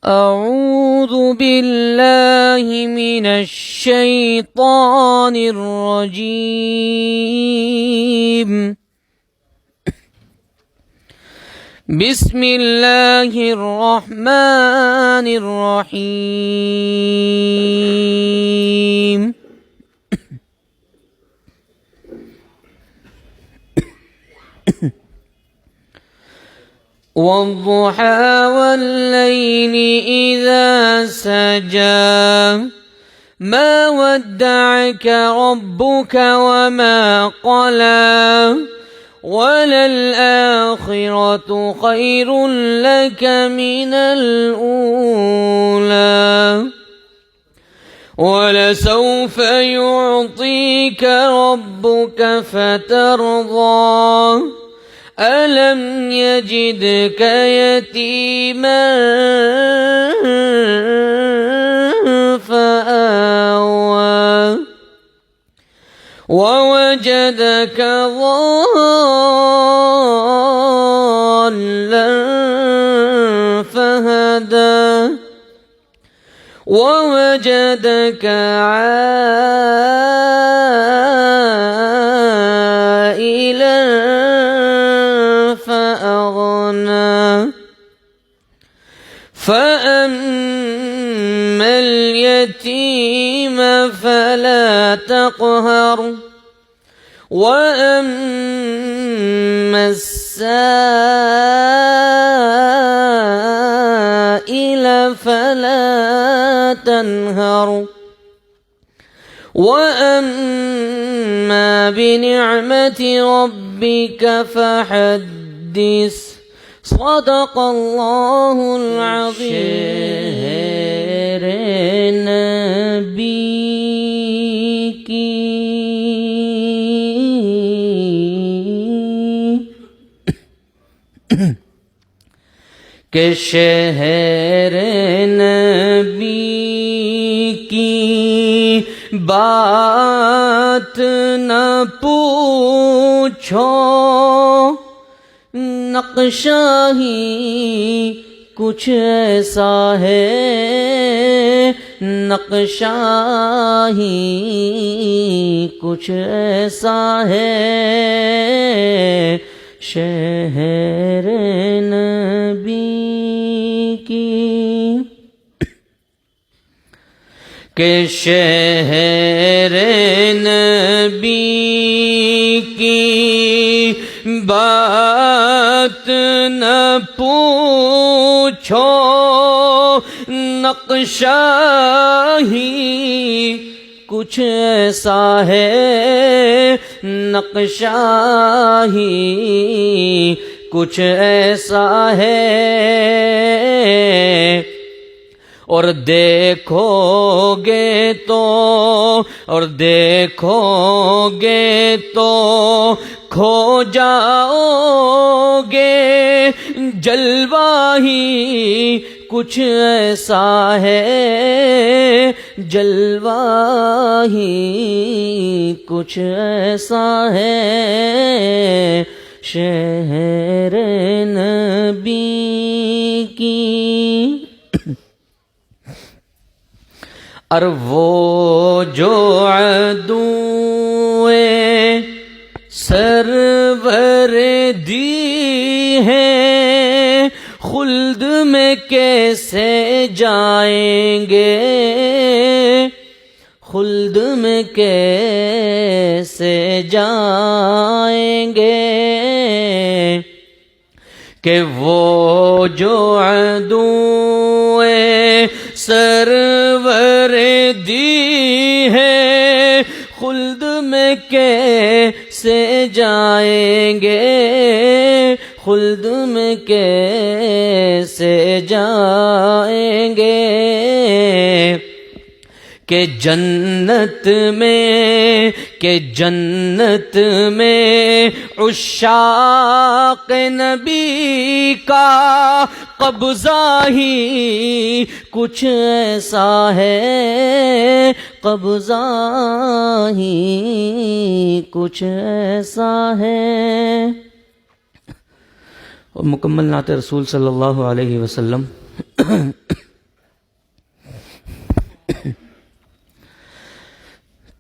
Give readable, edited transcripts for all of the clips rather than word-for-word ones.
أعوذ بالله من الشيطان الرجيم. بسم الله الرحمن الرحيم. والضحى والليل إذا سجى ما ودعك ربك وما قلى وللآخرة خير لك من الأولى ولسوف يعطيك ربك فترضى ألم يجدك يتيما فآوى ووجدك ضالا فهدى ووجدك عائلا فأغنى فأما اليتيم فلا تقهر وأما السائل فلا تنهر وأما بنعمة ربك فحدث. صدق الله العظيم. نبی کی کہ شہر نبی کی بات نہ پوچھو، نقشہ ہی کچھ ایسا ہے، نقشہ ہی کچھ ایسا ہے، شہر نبی کی کہ شہر نبی کی بات نہ پوچھو، نقشہ ہی کچھ ایسا ہے، نقشہ ہی کچھ ایسا ہے، اور دیکھو گے تو کھو جاؤ گے، جلوہ ہی کچھ ایسا ہے، جلوہ ہی کچھ ایسا ہے، شہر نبی کی اور وہ جو عدوئے سرور دی ہیں، خلد میں کیسے جائیں گے، خلد میں کیسے جائیں گے، کہ وہ جو عدوئے سرور دی ہے، خلد میں کیسے جائیں گے، خلد میں کیسے جائیں گے، کہ جنت میں عشاق نبی کا قبضہ ہی کچھ ایسا ہے، قبضہ ہی کچھ ایسا ہے۔ اور مکمل نعت رسول صلی اللہ علیہ وسلم۔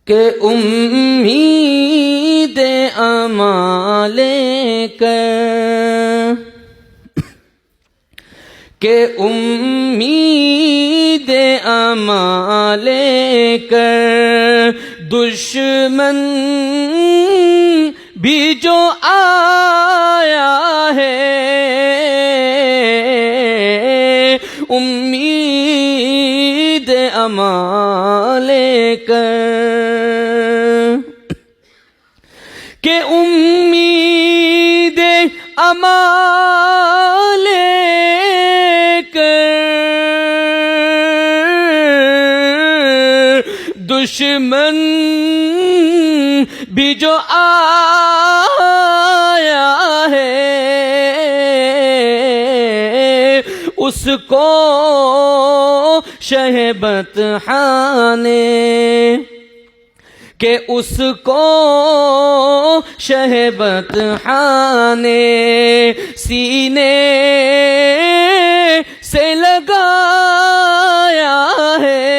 کہ امید امان لے کر، کہ امید امان لے کر دشمن بھی جو آیا ہے، امید امان لے کر، کہ امید امان لے کر دشمن بھی جو آیا ہے، اس کو شہبت خانے، کہ اس کو شہبت خانے سینے سے لگایا ہے،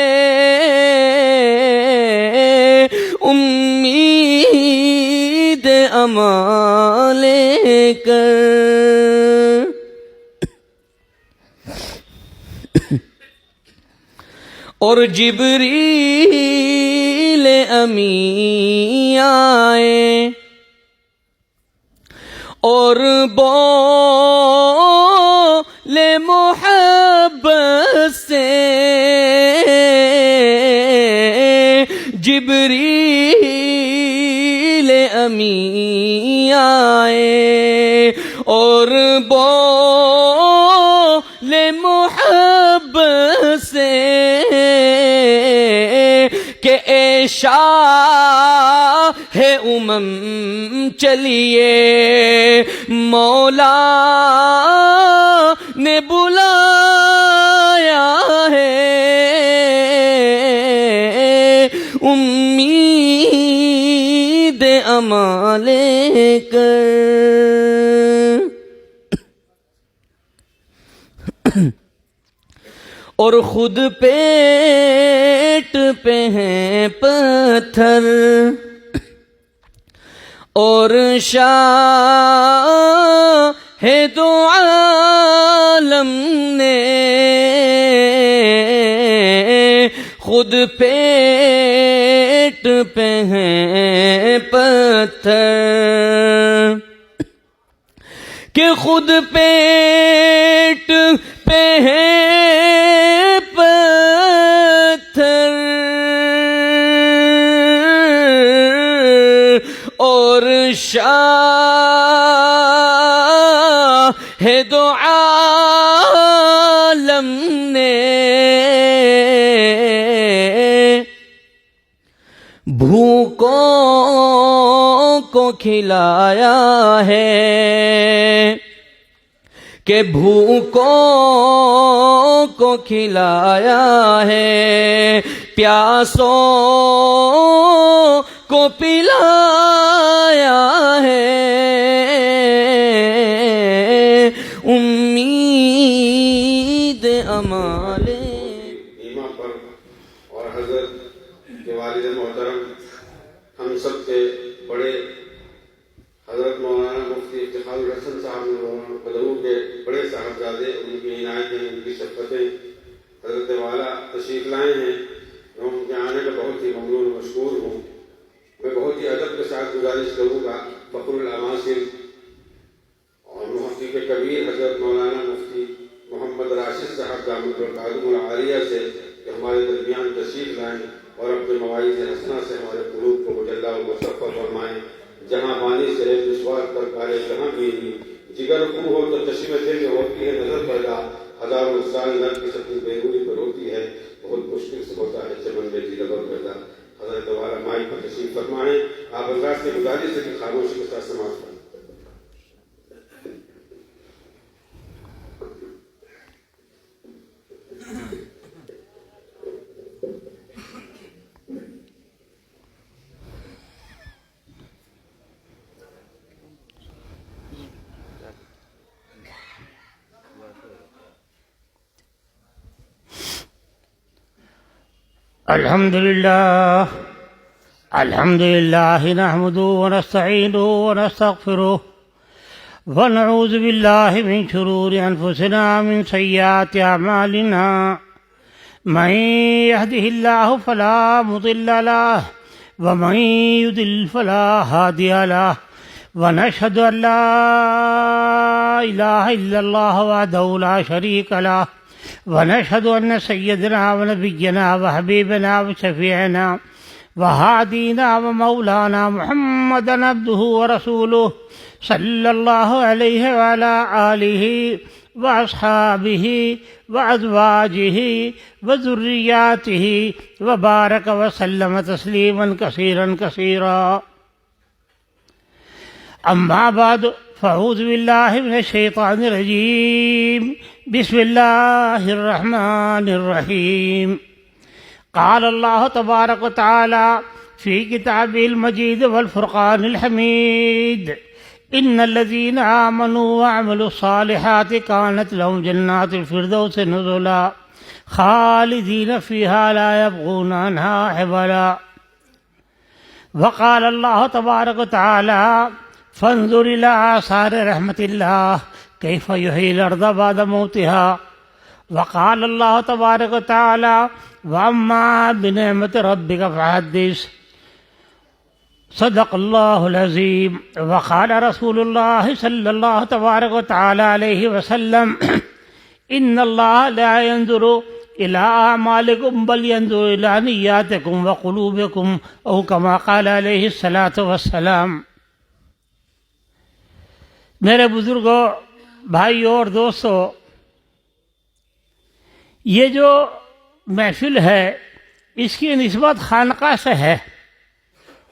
امید امان لے کر۔ اور جبریل امی آئے اور بولے محبت سے، جبریل امی آئے اور بولے محبت سے کہ اے شاہ چلیے مولا نے بلایا ہے، امید امان لے کر۔ اور خود پیٹ پہ ہیں پتھر اور شاہ دو عالم نے خود پیٹ پہ ہیں پتھر، کہ خود پیٹ پہ ہیں پتھر اور شاہ دو عالم نے بھوکوں کو کھلایا ہے، کہ بھوکوں کو کھلایا ہے، پیاسوں کو پلایا ہے، امید امان ایما پر اور حضرت کے والد محترم ہم سب کے بڑے حضرت مولانا مفتی افتخار الحسن صاحب مولانا قدرو کے بڑے صاحبزادے، ان کی عنایتیں، ان کی شفقتیں حضرت والا تشریف لائے ہیں، میں ان کے آنے کا بہت ہی ممنون و مشکور ہوں۔ میں بہت ہی ادب کے ساتھ گزارش کروں گا فخر الاماثل اور محقق کبیر حضرت مولانا مفتی محمد راشد صاحب دامت برکاتہ العالیہ سے کہ ہمارے درمیان تشریف لائیں اور اپنے مواعظ حسنہ سے ہمارے قلوب کو مجلہ و مصفح فرمائیں۔ جہاں پانی سے ہے دشوار کر پائے جہاں گیری، جگر خون ہو تو چشمے دل میں ہوتی ہے نظر پیدا، ہزاروں سال نر کی سپنی بیگوری پر ہوتی ہے، بہت مشکل سے ہوتا ہے چمن میں جی لبر پیدا۔ حضرت والا مائی پر تشریف فرمائیں، آپ حضرات سے گزارش ہے کہ خاموشی کے ساتھ سماعت کریں۔ الحمدللہ الحمد لله نحمده ونستعينه ونستغفره ونعوذ بالله من شرور أنفسنا من سيئات أعمالنا من يهده الله فلا مضل له ومن يضلل فلا هادي له ونشهد أن لا إله إلا الله وحده لا شريك له ونشهد أن سيدنا ونبينا وحبيبنا وشفيعنا وهادينا ومولانا محمدا عبده ورسوله صلى الله عليه وعلى آله وأصحابه وأزواجه وذرياته وبارك وسلم تسليما كثيرا كثيرا. أما بعد فأعوذ بالله من الشيطان الرجيم. بسم الله الرحمن الرحيم. قال الله تبارك وتعالى في كتابه المجيد والفرقان الحميد: إن الذين آمنوا وعملوا الصالحات كانت لهم جنات الفردوس نزلا خالدين فيها لا يبغون عنها حولا. وقال الله تبارك وتعالى: فانظر إلى آثار رحمة الله كيف يحيي الأرض بعد موتها. وقال الله تبارك وتعالى: وأما بنعمة ربك فحدث. صدق الله العظيم. وقال رسول الله صلى الله تبارك وتعالى عليه وسلم: إن الله لا ينظر إلى أعمالكم بل ينظر إلى نياتكم وقلوبكم، أو كما قال عليه الصلاة والسلام. میرے بزرگوں، بھائیوں اور دوستوں، یہ جو محفل ہے اس کی نسبت خانقاہ سے ہے،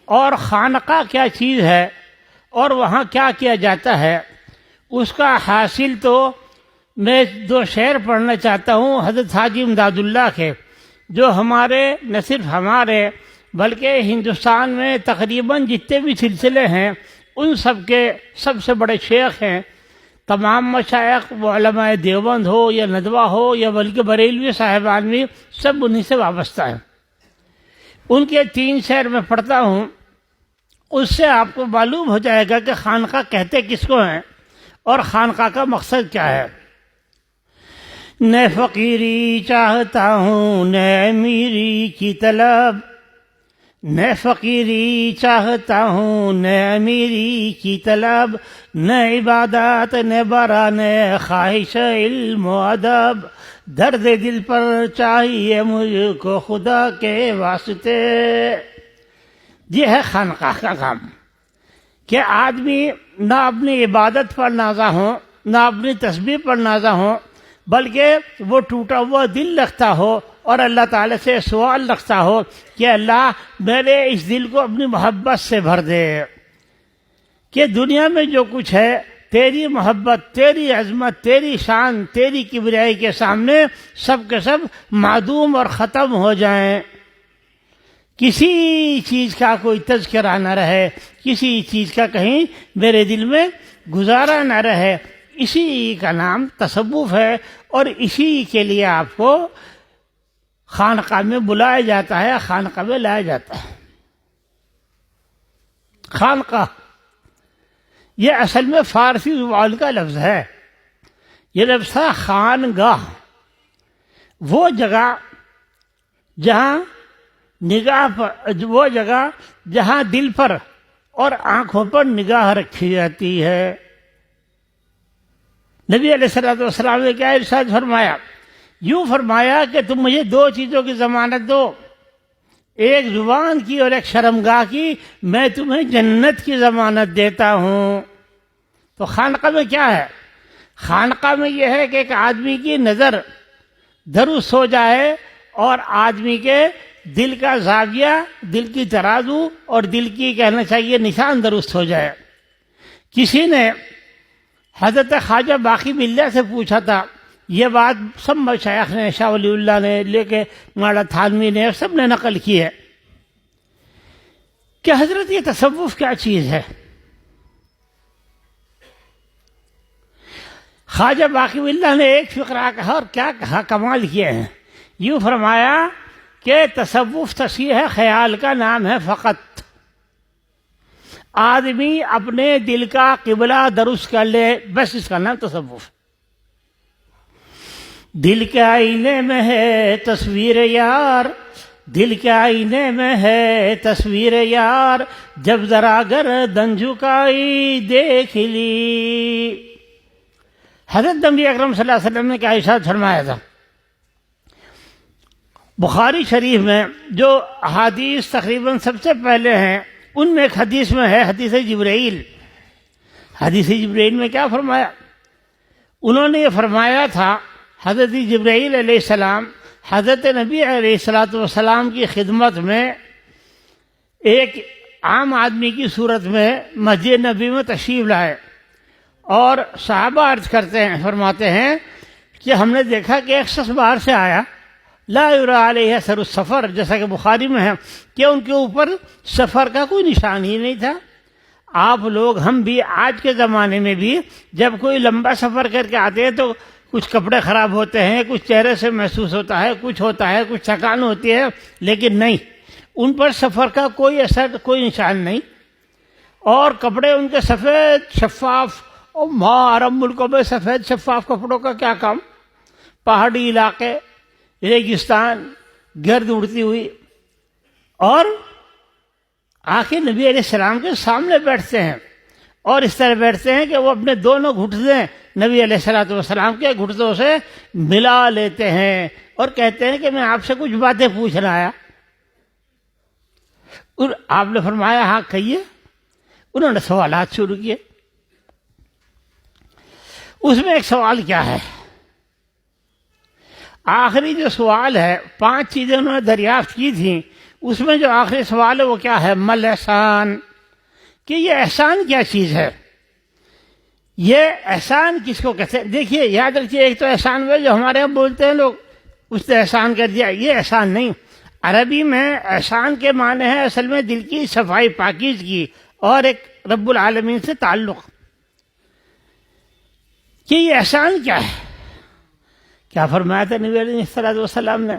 اور خانقاہ کیا چیز ہے اور وہاں کیا کیا جاتا ہے اس کا حاصل تو میں دو شعر پڑھنا چاہتا ہوں حضرت حاجی امداد اللہ کے، جو ہمارے نہ صرف ہمارے بلکہ ہندوستان میں تقریباً جتنے بھی سلسلے ہیں ان سب کے سب سے بڑے شیخ ہیں. تمام مشائخ، وہ علماء دیوبند ہو یا ندوہ ہو یا بلکہ بریلوی صاحبان بھی، سب انہی سے وابستہ ہیں. ان کے 3 شعر میں پڑھتا ہوں، اس سے آپ کو معلوم ہو جائے گا کہ خانقاہ کہتے کس کو ہیں اور خانقاہ کا مقصد کیا ہے. نہ فقیری چاہتا ہوں نہ امیری کی طلب، نہ فقیری چاہتا ہوں نہ امیری کی طلب، نہ عبادت نہ برا نہ خواہش علم و ادب، درد دل پر چاہیے مجھ کو خدا کے واسطے. یہ ہے خانقاہ کا کام کہ آدمی نہ اپنی عبادت پر نازا ہوں نہ اپنی تسبیح پر نازا ہوں، بلکہ وہ ٹوٹا ہوا دل رکھتا ہو اور اللہ تعالیٰ سے سوال رکھتا ہو کہ اللہ میرے اس دل کو اپنی محبت سے بھر دے، کہ دنیا میں جو کچھ ہے تیری محبت، تیری عظمت، تیری شان، تیری کبریائی کے سامنے سب کے سب معدوم اور ختم ہو جائیں. کسی چیز کا کوئی تذکرہ نہ رہے، کسی چیز کا کہیں میرے دل میں گزارا نہ رہے. اسی کا نام تصوف ہے، اور اسی کے لیے آپ کو خانقاہ میں بلایا جاتا ہے، خانقاہ میں لایا جاتا ہے. خانقاہ یہ اصل میں فارسی زبان کا لفظ ہے. یہ لفظ تھا خانگاہ، وہ جگہ جہاں نگاہ پر، وہ جگہ جہاں دل پر اور آنکھوں پر نگاہ رکھی جاتی ہے. نبی علیہ السلام نے کیا ارشاد فرمایا؟ یوں فرمایا کہ تم مجھے 2 چیزوں کی ضمانت دو، ایک زبان کی اور ایک شرمگاہ کی، میں تمہیں جنت کی ضمانت دیتا ہوں. تو خانقاہ میں کیا ہے؟ خانقاہ میں یہ ہے کہ ایک آدمی کی نظر درست ہو جائے اور آدمی کے دل کا زاویہ، دل کی ترازو اور دل کی کہنا چاہیے نشان درست ہو جائے. کسی نے حضرت خواجہ باقی باللہ سے پوچھا تھا، یہ بات سب مشائخ نے، شاہ ولی اللہ نے لے کے مولانا تھانوی نے سب نے نقل کی ہے کہ حضرت یہ تصوف کیا چیز ہے. خواجہ باقی باللہ نے ایک فقرہ کہا اور کیا کہا، کمال کیے ہیں. یوں فرمایا کہ تصوف تصحیح ہے، خیال کا نام ہے فقط. آدمی اپنے دل کا قبلہ درست کر لے، بس اس کا نام تصوف. دل کے آئینے میں ہے تصویر یار، دل کے آئینے میں ہے تصویر یار، جب ذرا گردن جھکائی دیکھ لی. حضرت نبی اکرم صلی اللہ علیہ وسلم نے کیا ارشاد فرمایا تھا؟ بخاری شریف میں جو احادیث تقریباً سب سے پہلے ہیں، ان میں ایک حدیث میں ہے حدیث جبرائیل. حدیث جبرائیل میں کیا فرمایا؟ انہوں نے یہ فرمایا تھا، حضرت جبرائیل علیہ السلام حضرت نبی علیہ السلام کی خدمت میں ایک عام آدمی کی صورت میں مسجد نبی میں تشریف لائے، اور صحابہ عرض کرتے ہیں، فرماتے ہیں کہ ہم نے دیکھا کہ ایک شخص باہر سے آیا، لا یری علیہ اثر السفر، جیسا کہ بخاری میں ہے کہ ان کے اوپر سفر کا کوئی نشان ہی نہیں تھا. آپ لوگ، ہم بھی آج کے زمانے میں بھی جب کوئی لمبا سفر کر کے آتے ہیں تو کچھ کپڑے خراب ہوتے ہیں، کچھ چہرے سے محسوس ہوتا ہے، کچھ تھکان ہوتی ہے، لیکن نہیں، ان پر سفر کا کوئی اثر، کوئی نشان نہیں. اور کپڑے ان کے سفید شفاف، اور عرب ملکوں میں سفید شفاف کپڑوں کا کیا کام؟ پہاڑی علاقے، ریگستان، گرد اڑتی ہوئی، اور آخر نبی علیہ السلام کے سامنے بیٹھتے ہیں، اور اس طرح بیٹھتے ہیں کہ وہ اپنے دونوں گھٹنے نبی علیہ السلام کے گھٹنوں سے ملا لیتے ہیں اور کہتے ہیں کہ میں آپ سے کچھ باتیں پوچھنا آیا. اور آپ نے فرمایا ہاں کہیے. انہوں نے سوالات شروع کیے. اس میں ایک سوال کیا ہے؟ آخری جو سوال ہے، 5 چیزیں انہوں نے دریافت کی تھیں، اس میں جو آخری سوال ہے وہ کیا ہے؟ مل احسان، کہ یہ احسان کیا چیز ہے، یہ احسان کس کو کہتے ہیں؟ دیکھیے یاد رکھیے، ایک تو احسان وہ جو ہمارے یہاں بولتے ہیں لوگ، اس نے احسان کر دیا، یہ احسان نہیں. عربی میں احسان کے معنی ہے اصل میں دل کی صفائی، پاکیزگی، اور ایک رب العالمین سے تعلق. کہ یہ احسان کیا ہے؟ کیا فرمایا تھا نبی علیہ السلام نے؟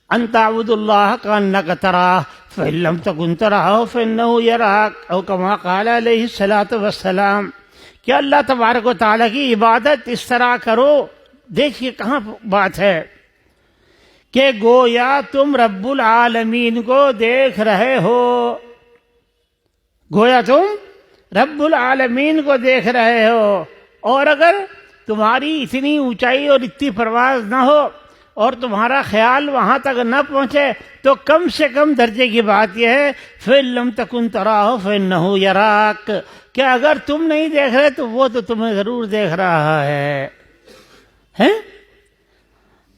ان تعبد اللہ کانک تراہ فإن لم تکن تراہ فإنہ یراک، او کما قال علیہ السلام، کہ اللہ تبارک و تعالیٰ کی عبادت اس طرح کرو. دیکھیے کہاں بات ہے کہ گویا تم رب العالمین کو دیکھ رہے ہو، گویا تم رب العالمین کو دیکھ رہے ہو. اور اگر تمہاری اتنی اونچائی اور اتنی پرواز نہ ہو اور تمہارا خیال وہاں تک نہ پہنچے تو کم سے کم درجے کی بات یہ ہے فَإِن لَمْ تَكُنْ تَرَاهُ فَإِنَّهُ يَرَاكَ، کہ اگر تم نہیں دیکھ رہے تو وہ تو تمہیں ضرور دیکھ رہا ہے.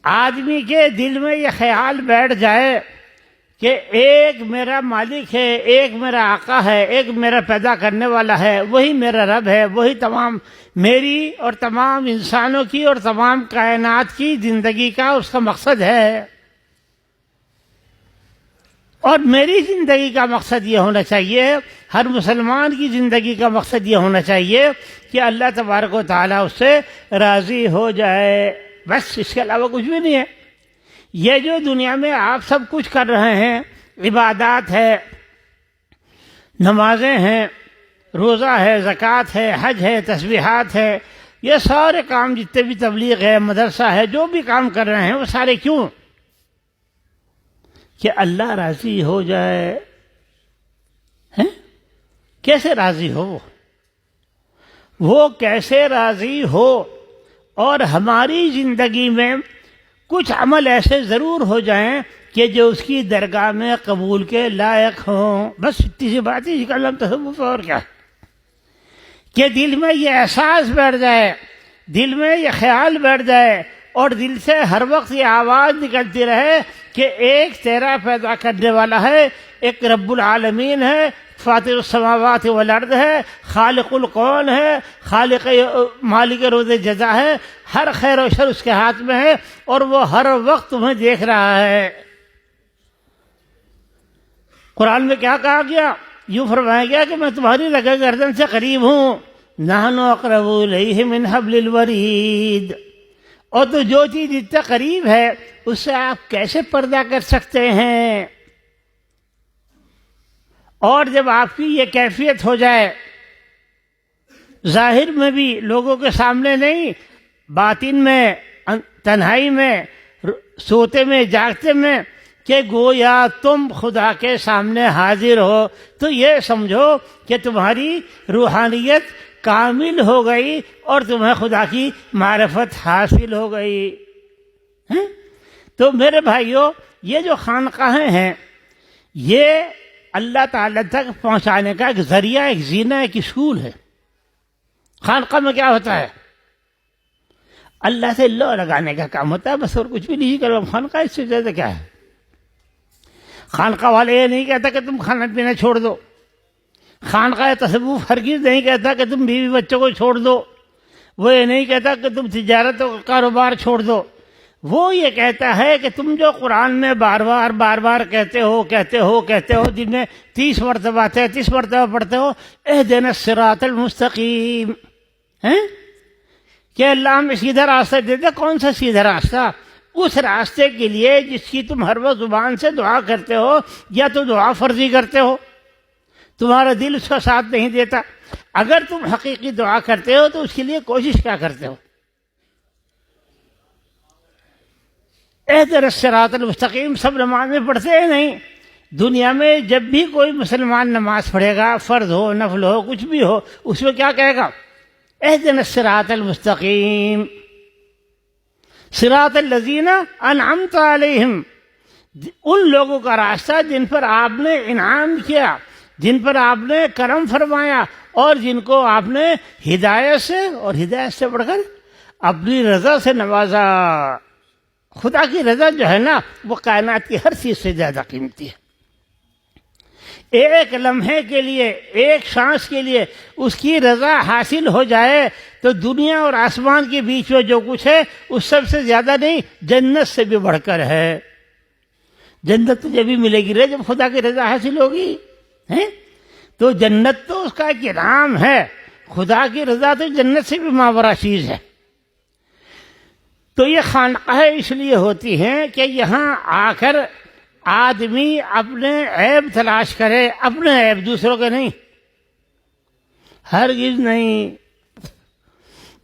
آدمی کے دل میں یہ خیال بیٹھ جائے کہ ایک میرا مالک ہے، ایک میرا آقا ہے، ایک میرا پیدا کرنے والا ہے، وہی میرا رب ہے، وہی تمام میری اور تمام انسانوں کی اور تمام کائنات کی زندگی کا اس کا مقصد ہے. اور میری زندگی کا مقصد یہ ہونا چاہیے، ہر مسلمان کی زندگی کا مقصد یہ ہونا چاہیے کہ اللہ تبارک و تعالیٰ اس سے راضی ہو جائے، بس اس کے علاوہ کچھ بھی نہیں ہے. یہ جو دنیا میں آپ سب کچھ کر رہے ہیں، عبادات ہے، نمازیں ہیں، روزہ ہے، زکوٰۃ ہے، حج ہے، تسبیحات ہے، یہ سارے کام جتنے بھی تبلیغ ہے، مدرسہ ہے، جو بھی کام کر رہے ہیں وہ سارے کیوں؟ کہ اللہ راضی ہو جائے. کیسے راضی ہو؟ وہ کیسے راضی ہو؟ اور ہماری زندگی میں کچھ عمل ایسے ضرور ہو جائیں کہ جو اس کی درگاہ میں قبول کے لائق ہوں. بس اتنی سی بات ہے، اس کا نام تصوف. اور کیا کہ دل میں یہ احساس بیٹھ جائے، دل میں یہ خیال بیٹھ جائے، اور دل سے ہر وقت یہ آواز نکلتی رہے کہ ایک تیرا پیدا کرنے والا ہے، ایک رب العالمین ہے، فاطر السماوات والارض ہے، خالق الکون ہے، خالق مالک روز جزا ہے، ہر خیر و شر اس کے ہاتھ میں ہے، اور وہ ہر وقت تمہیں دیکھ رہا ہے. قرآن میں کیا کہا گیا؟ یوں فرمایا گیا کہ میں تمہاری رگے گردن سے قریب ہوں. نحن اقرب الیہ من حبل الورید. اور تو جو چیز اتنا قریب ہے اس سے آپ کیسے پردہ کر سکتے ہیں؟ اور جب آپ کی یہ کیفیت ہو جائے، ظاہر میں بھی لوگوں کے سامنے نہیں، باطن میں، تنہائی میں، سوتے میں جاگتے میں، کہ گویا تم خدا کے سامنے حاضر ہو، تو یہ سمجھو کہ تمہاری روحانیت کامل ہو گئی اور تمہیں خدا کی معرفت حاصل ہو گئی۔ تو میرے بھائیوں، یہ جو خانقاہیں ہیں یہ اللہ تعالیٰ تک پہنچانے کا ایک ذریعہ، ایک زینہ، ایک اسکول ہے۔ خانقاہ میں کیا ہوتا ہے؟ اللہ سے لو لگانے کا کام ہوتا ہے، بس اور کچھ بھی نہیں کرو۔ خانقاہ اس سے زیادہ کیا ہے؟ خانقاہ والے یہ نہیں کہتا کہ تم کھانا پینا چھوڑ دو، خانقاہ تصوف ہرگز نہیں کہتا کہ تم بیوی بچوں کو چھوڑ دو، وہ یہ نہیں کہتا کہ تم تجارت و کاروبار چھوڑ دو، وہ یہ کہتا ہے کہ تم جو قرآن میں بار بار کہتے ہو دن میں 30 مرتبہ 33 مرتبہ پڑھتے ہو، اہدنا الصراط المستقیم، کہ اللہ ہمیں سیدھا راستہ دے دے۔ کون سا سیدھا راستہ؟ اس راستے کے لیے جس کی تم ہر وقت زبان سے دعا کرتے ہو، یا تو دعا فرضی کرتے ہو، تمہارا دل اس کا ساتھ نہیں دیتا۔ اگر تم حقیقی دعا کرتے ہو تو اس کے لیے کوشش کیا کرتے ہو؟ اہدنا الصراط المستقیم سب نماز میں پڑھتے ہیں نہیں؟ دنیا میں جب بھی کوئی مسلمان نماز پڑھے گا، فرض ہو، نفل ہو، کچھ بھی ہو، اس میں کیا کہے گا؟ اہدنا الصراط المستقیم صراط الذین انعمت علیہم، ان لوگوں کا راستہ جن پر آپ نے انعام کیا، جن پر آپ نے کرم فرمایا، اور جن کو آپ نے ہدایت سے، اور ہدایت سے بڑھ کر اپنی رضا سے نوازا۔ خدا کی رضا جو ہے نا وہ کائنات کی ہر چیز سے زیادہ قیمتی ہے۔ ایک لمحے کے لیے، ایک سانس کے لیے اس کی رضا حاصل ہو جائے تو دنیا اور آسمان کے بیچ میں جو کچھ ہے اس سب سے زیادہ نہیں، جنت سے بھی بڑھ کر ہے۔ جنت تو جب بھی ملے گی رے جب خدا کی رضا حاصل ہوگی، تو جنت تو اس کا ایک انعام ہے، خدا کی رضا تو جنت سے بھی ماورا چیز ہے۔ تو یہ خانقاہ اس لیے ہوتی ہیں کہ یہاں آ کر آدمی اپنے عیب تلاش کرے، اپنے عیب، دوسروں کے نہیں، ہرگز نہیں۔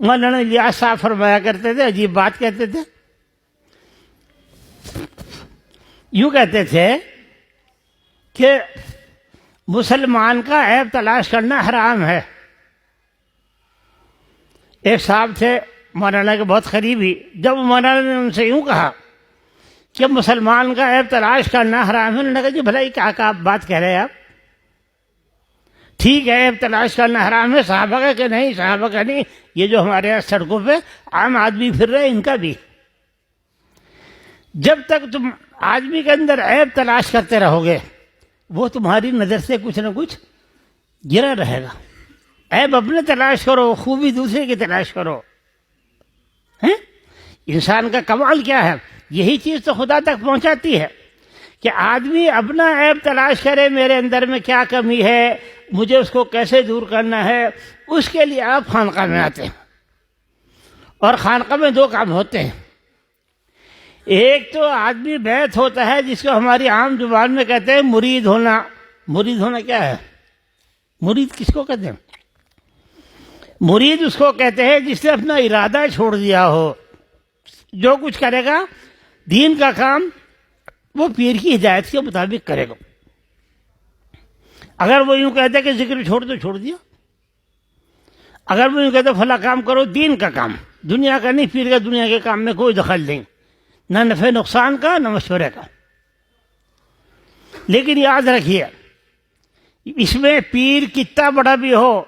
مولانا الیاس صاحب فرمایا کرتے تھے، عجیب بات کہتے تھے، یوں کہتے تھے کہ مسلمان کا عیب تلاش کرنا حرام ہے۔ ایک صاحب تھے مولانا کے بہت قریبی، جب مولانا نے ان سے یوں کہا کہ مسلمان کا عیب تلاش کرنا حرام ہے، انہوں نے کہا جی بھلائی کیا بات کہہ رہے ہیں آپ؟ ٹھیک ہے عیب تلاش کرنا حرام ہے، صحابہ کا کہ نہیں؟ صحابہ کا نہیں، یہ جو ہمارے یہاں سڑکوں پہ عام آدمی پھر رہے ان کا بھی۔ جب تک تم آدمی کے اندر عیب تلاش کرتے رہو گے وہ تمہاری نظر سے کچھ نہ کچھ گرا رہے گا۔ عیب اپنے تلاش کرو، خوبی دوسرے کی تلاش کرو۔ انسان کا کمال کیا ہے؟ یہی چیز تو خدا تک پہنچاتی ہے کہ آدمی اپنا عیب تلاش کرے، میرے اندر میں کیا کمی ہے، مجھے اس کو کیسے دور کرنا ہے۔ اس کے لیے آپ خانقاہ میں آتے ہیں، اور خانقاہ میں دو کام ہوتے ہیں۔ ایک تو آدمی بیعت ہوتا ہے جس کو ہماری عام زبان میں کہتے ہیں مرید ہونا۔ مرید ہونا کیا ہے؟ مرید کس کو کہتے ہیں؟ مرید اس کو کہتے ہیں جس نے اپنا ارادہ چھوڑ دیا ہو، جو کچھ کرے گا دین کا کام وہ پیر کی ہدایت کے مطابق کرے گا۔ اگر وہ یوں کہتے کہ ذکر چھوڑ دو، چھوڑ دیا۔ اگر وہ یوں کہتے فلاں کام کرو، دین کا کام، دنیا کا نہیں، پیر کا دنیا کے کام میں کوئی دخل نہیں، نہ نفع نقصان کا نہ مشورے کا۔ لیکن یاد رکھیے اس میں پیر کتنا بڑا بھی ہو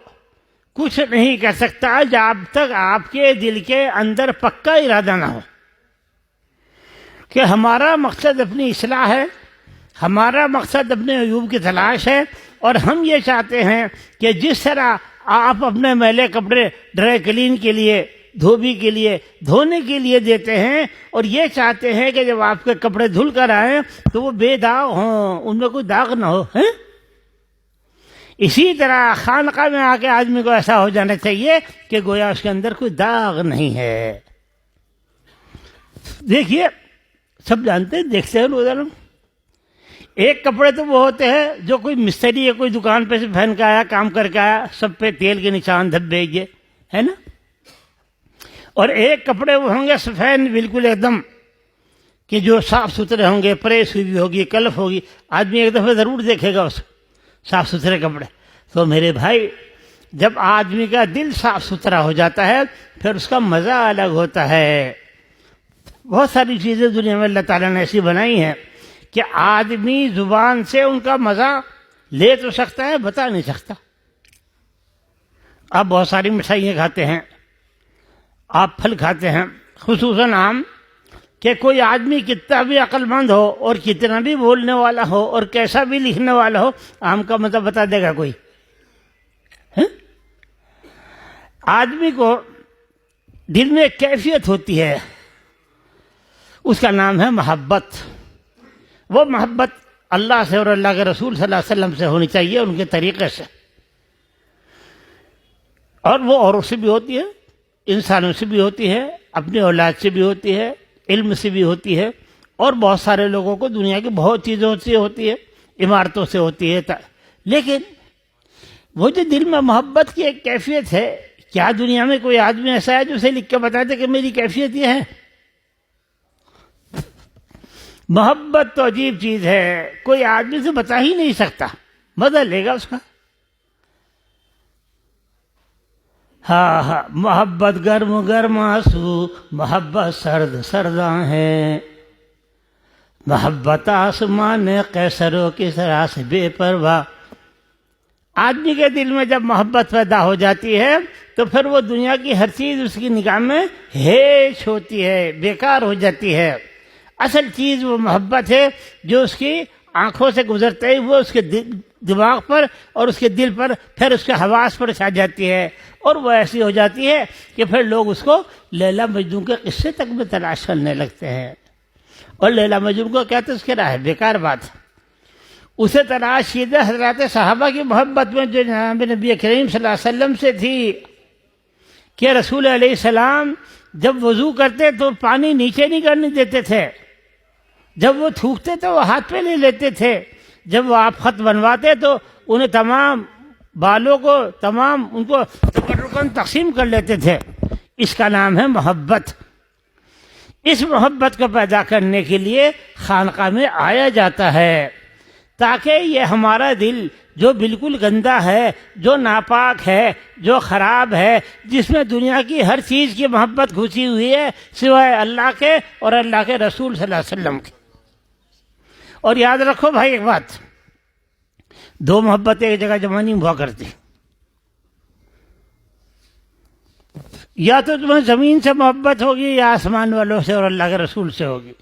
کچھ نہیں کر سکتا جب تک آپ کے دل کے اندر پکا ارادہ نہ ہو کہ ہمارا مقصد اپنی اصلاح ہے، ہمارا مقصد اپنے عیوب کی تلاش ہے، اور ہم یہ چاہتے ہیں کہ جس طرح آپ اپنے میلے کپڑے ڈرائی کلین کے لیے، دھوبی کے لیے، دھونے کے لیے دیتے ہیں، اور یہ چاہتے ہیں کہ جب آپ کے کپڑے دھل کر آئیں تو وہ بے داغ ہوں، ان میں کوئی داغ نہ ہو۔ اسی طرح خانقاہ میں آ کے آدمی کو ایسا ہو جانا چاہیے کہ گویا اس کے اندر کوئی داغ نہیں ہے۔ دیکھیے سب جانتے ہیں، دیکھتے ہیں روزانہ. ایک کپڑے تو وہ ہوتے ہیں جو کوئی مستری یا کوئی دکان پہ سے پہن کے آیا، کام کر کے آیا، سب پہ تیل کے نشان دھبے یہ ہے نا. اور ایک کپڑے وہ ہوں گے سفید بالکل ایک دم، کہ جو صاف ستھرے ہوں گے، پریس ہوئی بھی ہوگی، کلف ہوگی. آدمی ایک دفعہ ضرور دیکھے گا اس صاف ستھرے کپڑے. تو میرے بھائی جب آدمی کا دل صاف ستھرا ہو جاتا ہے پھر اس کا مزہ الگ ہوتا ہے. بہت ساری چیزیں دنیا میں اللہ تعالیٰ نے ایسی بنائی ہیں کہ آدمی زبان سے ان کا مزہ لے تو سکتا ہے، بتا نہیں سکتا. آپ بہت ساری مٹھائیاں کھاتے ہیں، آپ پھل کھاتے ہیں، خصوصاً آم، کہ کوئی آدمی کتنا بھی عقل مند ہو اور کتنا بھی بولنے والا ہو اور کیسا بھی لکھنے والا ہو، آم کا مطلب بتا دے گا کوئی؟ آدمی کو دل میں ایک کیفیت ہوتی ہے، اس کا نام ہے محبت. وہ محبت اللہ سے اور اللہ کے رسول صلی اللہ علیہ وسلم سے ہونی چاہیے، ان کے طریقے سے. اور وہ اوروں سے بھی ہوتی ہے، انسانوں سے بھی ہوتی ہے، اپنی اولاد سے بھی ہوتی ہے، علم سے بھی ہوتی ہے، اور بہت سارے لوگوں کو دنیا کی بہت چیزوں سے ہوتی ہے، عمارتوں سے ہوتی ہے. لیکن وہ جو دل میں محبت کی ایک کیفیت ہے، کیا دنیا میں کوئی آدمی ایسا ہے جو اسے لکھ کے بتا دے کہ میری کیفیت یہ ہے؟ محبت تو عجیب چیز ہے، کوئی آدمی سے بتا ہی نہیں سکتا، مزہ لے گا اس کا. ہاں محبت گرم گرم آنسو، محبت سرد سرداں ہے، محبت آسمان قیصروں کی طرح سے بے پرواہ. آدمی کے دل میں جب محبت پیدا ہو جاتی ہے تو پھر وہ دنیا کی ہر چیز اس کی نگاہ میں ہیچ ہوتی ہے، بیکار ہو جاتی ہے. اصل چیز وہ محبت ہے جو اس کی آنکھوں سے گزرتے ہی وہ اس کے دماغ پر اور اس کے دل پر، پھر اس کے حواس پر چھا جاتی ہے، اور وہ ایسی ہو جاتی ہے کہ پھر لوگ اس کو لیلا مجنوں کے قصے تک میں تلاش کرنے لگتے ہیں. اور لیلا مجنوں کو کیا تذکرہ ہے؟ بیکار بات. اسے تلاش سیدھے حضرات صحابہ کی محبت میں جو جناب نبی کریم صلی اللہ علیہ وسلم سے تھی، کہ رسول علیہ السلام جب وضو کرتے تو پانی نیچے نہیں کرنے دیتے تھے، جب وہ تھوکتے تو وہ ہاتھ پہ لے لیتے تھے، جب وہ آپ خط بنواتے تو انہیں تمام بالوں کو تمام ان کو رکن تقسیم کر لیتے تھے. اس کا نام ہے محبت. اس محبت کو پیدا کرنے کے لیے خانقاہ میں آیا جاتا ہے، تاکہ یہ ہمارا دل جو بالکل گندا ہے، جو ناپاک ہے، جو خراب ہے، جس میں دنیا کی ہر چیز کی محبت گھسی ہوئی ہے سوائے اللہ کے اور اللہ کے رسول صلی اللہ علیہ وسلم کے. اور یاد رکھو بھائی ایک بات، دو محبت ایک جگہ جمع نہیں ہوا کرتی. یا تو تمہیں زمین سے محبت ہوگی یا آسمان والوں سے اور اللہ کے رسول سے ہوگی.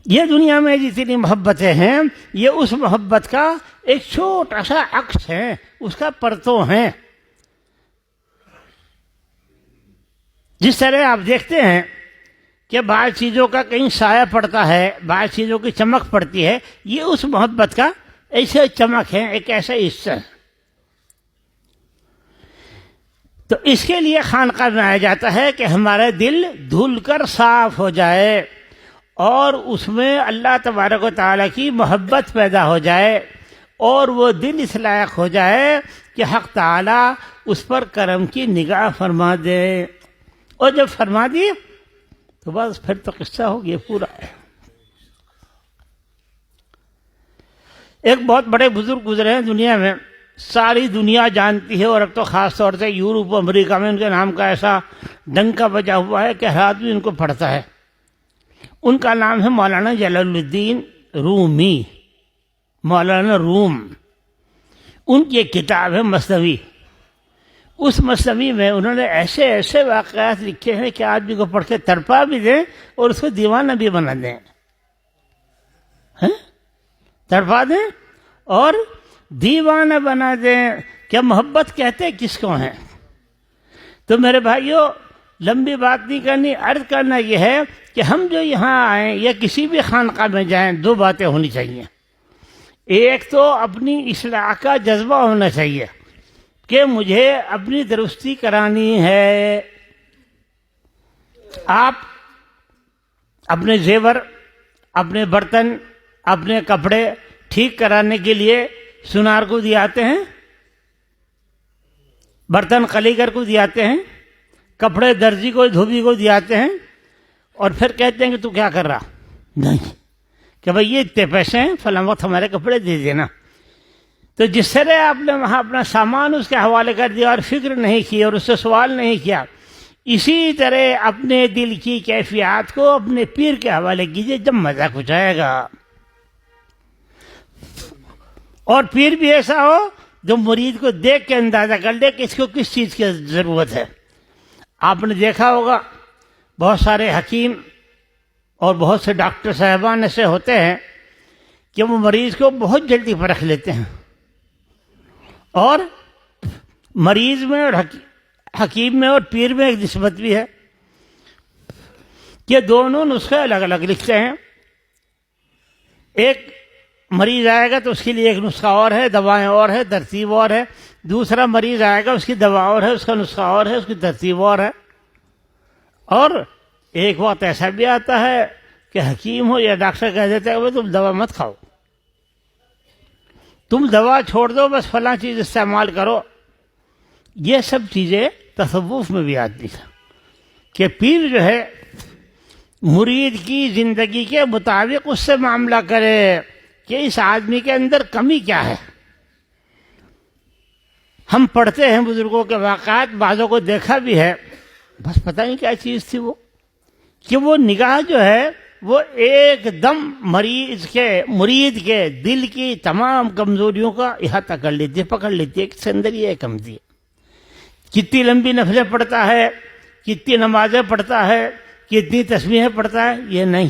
یہ دنیا میں جتنی محبتیں ہیں یہ اس محبت کا ایک چھوٹا سا عکس ہے، اس کا پرتو ہیں. جس طرح آپ دیکھتے ہیں کہ بعض چیزوں کا کہیں سایہ پڑتا ہے، بعض چیزوں کی چمک پڑتی ہے، یہ اس محبت کا ایسے چمک ہے، ایک ایسا حصہ ہے. تو اس کے لیے خانقاہ میں آیا جاتا ہے کہ ہمارا دل دھل کر صاف ہو جائے اور اس میں اللہ تبارک و تعالیٰ کی محبت پیدا ہو جائے، اور وہ دل اس لائق ہو جائے کہ حق تعالیٰ اس پر کرم کی نگاہ فرما دے. اور جب فرما دی تو بس پھر تو قصہ ہو گیا پورا. ایک بہت بڑے بزرگ گزرے ہیں دنیا میں، ساری دنیا جانتی ہے، اور اب تو خاص طور سے یورپ و امریکہ میں ان کے نام کا ایسا ڈنکا بجا ہوا ہے کہ ہر آدمی ان کو پڑھتا ہے. ان کا نام ہے مولانا جلال الدین رومی، مولانا روم. ان کی ایک کتاب ہے مثنوی. اس مثنوی میں انہوں نے ایسے ایسے واقعات لکھے ہیں کہ آدمی کو پڑھ کے تڑپا بھی دیں اور اس کو دیوانہ بھی بنا دیں. تڑپا دیں اور دیوانہ بنا دیں. کیا محبت کہتے کس کو ہیں؟ تو میرے بھائیوں لمبی بات نہیں کرنی، عرض کرنا یہ ہے کہ ہم جو یہاں آئیں یا کسی بھی خانقاہ میں جائیں دو باتیں ہونی چاہیے. ایک تو اپنی اصلاح کا جذبہ ہونا چاہیے کہ مجھے اپنی درستی کرانی ہے. آپ اپنے زیور، اپنے برتن، اپنے کپڑے ٹھیک کرانے کے لیے سنار کو دیاتے ہیں، برتن قلیگر کو دیاتے ہیں، کپڑے درزی کو، دھوبی کو دیاتے ہیں، اور پھر کہتے ہیں کہ تو کیا کر رہا؟ نہیں، کہ بھئی یہ اتنے پیسے ہیں، فلاں وقت ہمارے کپڑے دے دینا. تو جس طرح آپ نے وہاں اپنا سامان اس کے حوالے کر دیا اور فکر نہیں کی اور اس سے سوال نہیں کیا، اسی طرح اپنے دل کی کیفیات کو اپنے پیر کے حوالے کیجئے، جب مزہ کچھ آئے گا. اور پیر بھی ایسا ہو جو مرید کو دیکھ کے اندازہ کر لے کہ اس کو کس چیز کی ضرورت ہے. آپ نے دیکھا ہوگا بہت سارے حکیم اور بہت سے ڈاکٹر صاحبان ایسے ہوتے ہیں کہ وہ مریض کو بہت جلدی پرکھ لیتے ہیں، اور مریض میں اور حکیم میں اور پیر میں ایک نسبت بھی ہے کہ دونوں نسخے الگ الگ لکھتے ہیں. ایک مریض آئے گا تو اس کے لیے ایک نسخہ اور ہے، دوائیں اور ہے، ترتیب اور ہے. دوسرا مریض آئے گا، اس کی دوا اور ہے، اس کا نسخہ اور ہے، اس کی ترتیب اور ہے. اور ایک وقت ایسا بھی آتا ہے کہ حکیم ہو یا ڈاکٹر کہہ دیتا ہے کہ تم دوا مت کھاؤ، تم دوا چھوڑ دو، بس فلاں چیز استعمال کرو. یہ سب چیزیں تصوف میں بھی آتی ہیں کہ پیر جو ہے مرید کی زندگی کے مطابق اس سے معاملہ کرے کہ اس آدمی کے اندر کمی کیا ہے. ہم پڑھتے ہیں بزرگوں کے واقعات، بعضوں کو دیکھا بھی ہے، بس پتہ نہیں کیا چیز تھی وہ، کہ وہ نگاہ جو ہے وہ ایک دم مرید کے دل کی تمام کمزوریوں کا احاطہ کر لیتی ہے، پکڑ لیتی ہے کہ اس کے اندر یہ کمزوری ہے. کتنی لمبی نفلیں پڑھتا ہے، کتنی نمازیں پڑھتا ہے، کتنی تسبیحیں پڑھتا ہے، یہ نہیں،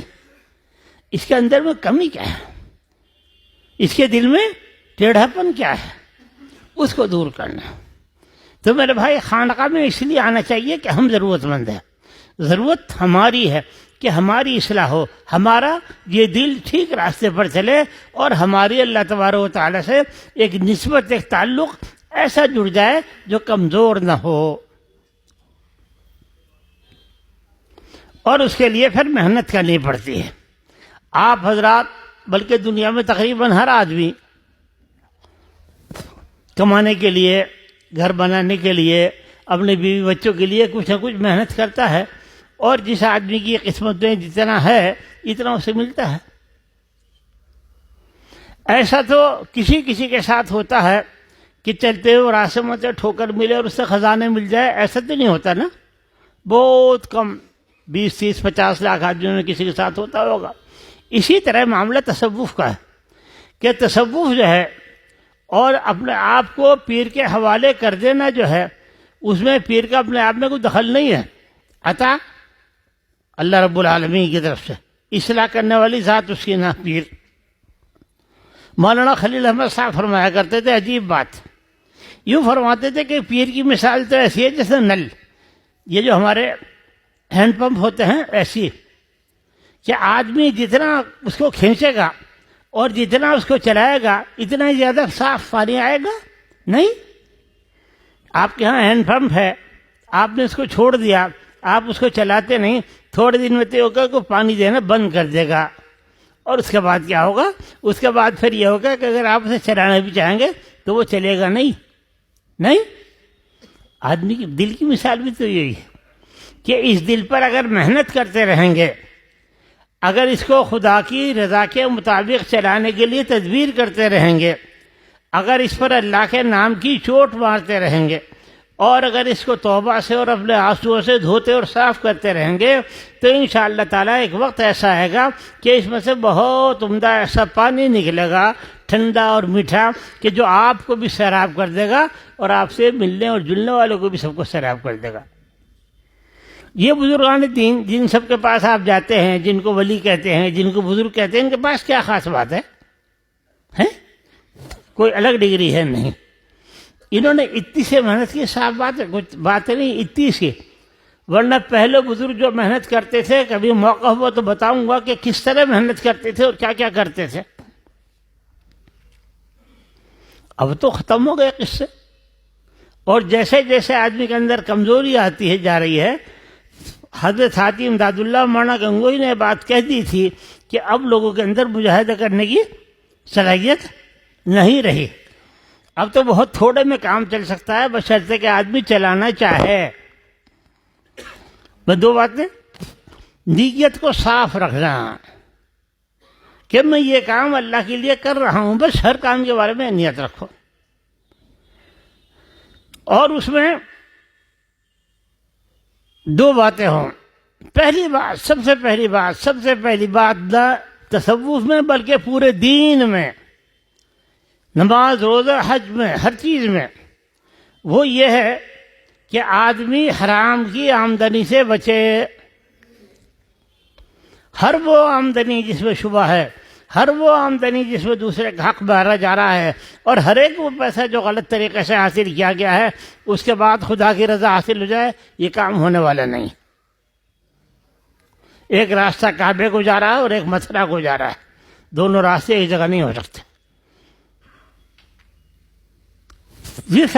اس کے اندر میں کمی کیا ہے، اس کے دل میں ٹیڑھا پن کیا ہے، اس کو دور کرنا. تو میرے بھائی خانقاہ میں اس لیے آنا چاہیے کہ ہم ضرورت مند ہیں، ضرورت ہماری ہے کہ ہماری اصلاح ہو، ہمارا یہ دل ٹھیک راستے پر چلے، اور ہماری اللہ تبارک و تعالیٰ سے ایک نسبت، ایک تعلق ایسا جڑ جائے جو کمزور نہ ہو. اور اس کے لیے پھر محنت کرنی پڑتی ہے. آپ حضرات بلکہ دنیا میں تقریباً ہر آدمی کمانے کے لیے، گھر بنانے کے لیے، اپنے بیوی بچوں کے لیے کچھ نہ کچھ محنت کرتا ہے، اور جس آدمی کی قسمت میں جتنا ہے اتنا اسے ملتا ہے. ایسا تو کسی کسی کے ساتھ ہوتا ہے کہ چلتے ہوئے راستے میں ٹھوکر ملے اور اس سے خزانے مل جائے، ایسا تو نہیں ہوتا نا. بہت کم 20 30 50 لاکھ آدمیوں میں کسی کے ساتھ ہوتا ہوگا. اسی طرح معاملہ تصوف کا ہے کہ تصوف جو ہے اور اپنے آپ کو پیر کے حوالے کر دینا جو ہے، اس میں پیر کا اپنے آپ میں کوئی دخل نہیں ہے، عطا اللہ رب العالمین کی طرف سے، اصلاح کرنے والی ذات اس کی نہ پیر. مولانا خلیل احمد صاحب فرمایا کرتے تھے عجیب بات، یوں فرماتے تھے کہ پیر کی مثال تو ایسی ہے جیسے نل، یہ جو ہمارے ہینڈ پمپ ہوتے ہیں، ایسی کہ آدمی جتنا اس کو کھینچے گا اور جتنا اس کو چلائے گا اتنا ہی زیادہ صاف پانی آئے گا. نہیں، آپ کے ہاں ہینڈ پمپ ہے، آپ نے اس کو چھوڑ دیا، آپ اس کو چلاتے نہیں، تھوڑے دن میں تو ہوگا کہ پانی دینا بند کر دے گا. اور اس کے بعد کیا ہوگا؟ اس کے بعد پھر یہ ہوگا کہ اگر آپ اسے چلانا بھی چاہیں گے تو وہ چلے گا نہیں. آدمی کی دل کی مثال بھی تو یہی ہے کہ اس دل پر اگر محنت کرتے رہیں گے، اگر اس کو خدا کی رضا کے مطابق چلانے کے لیے تدبیر کرتے رہیں گے، اگر اس پر اللہ کے نام کی چوٹ مارتے رہیں گے، اور اگر اس کو توبہ سے اور اپنے آنسوؤں سے دھوتے اور صاف کرتے رہیں گے، تو انشاءاللہ تعالیٰ ایک وقت ایسا آئے گا کہ اس میں سے بہت عمدہ ایسا پانی نکلے گا، ٹھنڈا اور میٹھا، کہ جو آپ کو بھی سیراب کر دے گا اور آپ سے ملنے اور جلنے والوں کو بھی سب کو سیراب کر دے گا. یہ بزرگان دین جن سب کے پاس آپ جاتے ہیں، جن کو ولی کہتے ہیں، جن کو بزرگ کہتے ہیں، ان کے پاس کیا خاص بات ہے؟ کوئی الگ ڈگری ہے نہیں. انہوں نے اتنی سے محنت کی، صاف بات ہے، کچھ بات نہیں، اتنی سی. ورنہ پہلے بزرگ جو محنت کرتے تھے، کبھی موقع ہوا تو بتاؤں گا کہ کس طرح محنت کرتے تھے اور کیا کیا کرتے تھے. اب تو ختم ہو گئے قصے. اور جیسے جیسے آدمی کے اندر کمزوری آتی ہے جا رہی ہے، حضرت حاجی امداد اللہ مولانا گنگوئی نے بات کہہ دی تھی کہ اب لوگوں کے اندر مجاہدہ کرنے کی صلاحیت نہیں رہی. اب تو بہت تھوڑے میں کام چل سکتا ہے بشرطے کہ آدمی چلانا چاہے. بس دو باتیں، نیت کو صاف رکھنا کہ میں یہ کام اللہ کے لیے کر رہا ہوں، بس ہر کام کے بارے میں نیت رکھو. اور اس میں دو باتیں ہوں. پہلی بات، سب سے پہلی بات نہ تصوف میں بلکہ پورے دین میں، نماز، روزہ، حج میں، ہر چیز میں، وہ یہ ہے کہ آدمی حرام کی آمدنی سے بچے. ہر وہ آمدنی جس میں شبہ ہے، ہر وہ آمدنی جس میں دوسرے کا حق بہرا جا رہا ہے، اور ہر ایک وہ پیسہ جو غلط طریقے سے حاصل کیا گیا ہے، اس کے بعد خدا کی رضا حاصل ہو جائے، یہ کام ہونے والا نہیں. ایک راستہ کعبے کو جا رہا ہے اور ایک متھرا کو جا رہا ہے، دونوں راستے ایک جگہ نہیں ہو سکتے. جس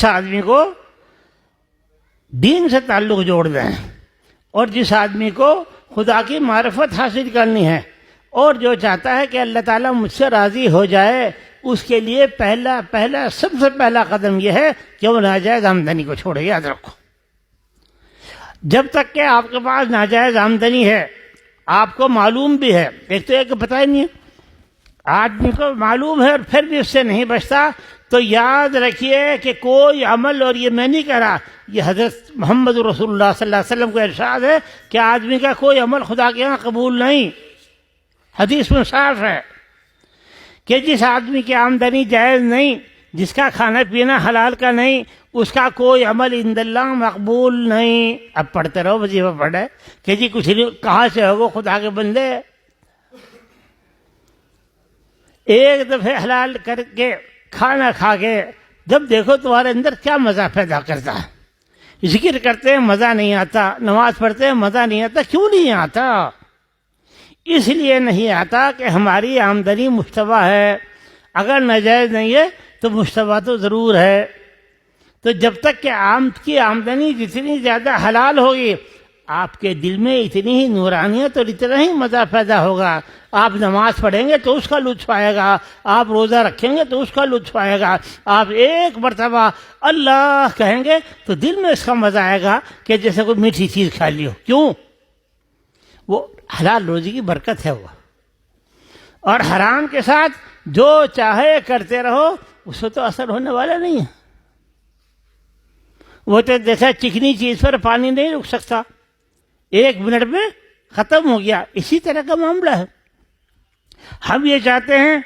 آدمی کو دین سے تعلق جوڑ دیں، اور جس آدمی کو خدا کی معرفت حاصل کرنی ہے، اور جو چاہتا ہے کہ اللہ تعالیٰ مجھ سے راضی ہو جائے، اس کے لیے سب سے پہلا قدم یہ ہے کہ وہ ناجائز آمدنی کو چھوڑے. یاد رکھو، جب تک کہ آپ کے پاس ناجائز آمدنی ہے، آپ کو معلوم بھی ہے، ایک تو ایک پتہ ہی نہیں ہے، آدمی کو معلوم ہے اور پھر بھی اس سے نہیں بچتا، تو یاد رکھیے کہ کوئی عمل، اور یہ میں نہیں کہہ رہا، یہ حضرت محمد رسول اللہ صلی اللہ علیہ وسلم کا ارشاد ہے کہ آدمی کا کوئی عمل خدا کے یہاں قبول نہیں. حدیث میں صاف ہے کہ جس آدمی کی آمدنی جائز نہیں، جس کا کھانا پینا حلال کا نہیں، اس کا کوئی عمل عند اللہ مقبول نہیں. اب پڑھتے رہو، وظیفہ پڑھے کہ جی کچھ نہیں، کہاں سے ہو وہ خدا کے بندے. ایک دفعہ حلال کر کے کھانا کھا کے جب دیکھو تمہارے اندر کیا مزہ پیدا کرتا ہے. ذکر کرتے ہیں مزہ نہیں آتا، نماز پڑھتے ہیں مزہ نہیں آتا. کیوں نہیں آتا؟ اس لیے نہیں آتا کہ ہماری آمدنی مشتبہ ہے. اگر ناجائز نہیں ہے تو مشتبہ تو ضرور ہے. تو جب تک کہ کی آمدنی جتنی زیادہ حلال ہوگی، آپ کے دل میں اتنی ہی نورانیت اور اتنا ہی مزہ پیدا ہوگا. آپ نماز پڑھیں گے تو اس کا لطف آئے گا، آپ روزہ رکھیں گے تو اس کا لطف آئے گا، آپ ایک مرتبہ اللہ کہیں گے تو دل میں اس کا مزہ آئے گا کہ جیسے کوئی میٹھی چیز کھا لی ہو. کیوں؟ وہ حلال روزی کی برکت ہے وہ. اور حرام کے ساتھ جو چاہے کرتے رہو، اس سے تو اثر ہونے والا نہیں ہے. وہ تو جیسا چکنی چیز پر پانی نہیں رک سکتا، ایک منٹ میں ختم ہو گیا. اسی طرح کا معاملہ ہے. ہم یہ چاہتے ہیں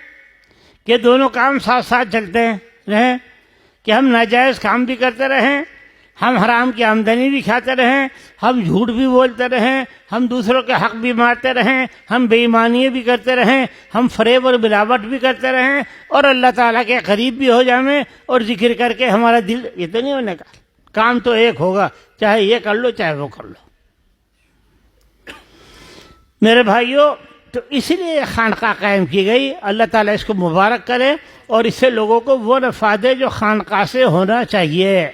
کہ دونوں کام ساتھ ساتھ چلتے رہیں، کہ ہم ناجائز کام بھی کرتے رہیں، ہم حرام کی آمدنی بھی کھاتے رہیں، ہم جھوٹ بھی بولتے رہیں، ہم دوسروں کے حق بھی مارتے رہیں، ہم بے ایمانی بھی کرتے رہیں، ہم فریب اور ملاوٹ بھی کرتے رہیں، اور اللہ تعالیٰ کے قریب بھی ہو جائیں، اور ذکر کر کے ہمارا دل، یہ تو نہیں ہونے کا. کام تو ایک ہوگا، چاہے یہ کر لو چاہے وہ کر لو. میرے بھائیوں، تو اس لیے خانقاہ قائم کی گئی. اللہ تعالیٰ اس کو مبارک کرے، اور اس سے لوگوں کو وہ نفع دے جو خانقاہ سے ہونا چاہیے.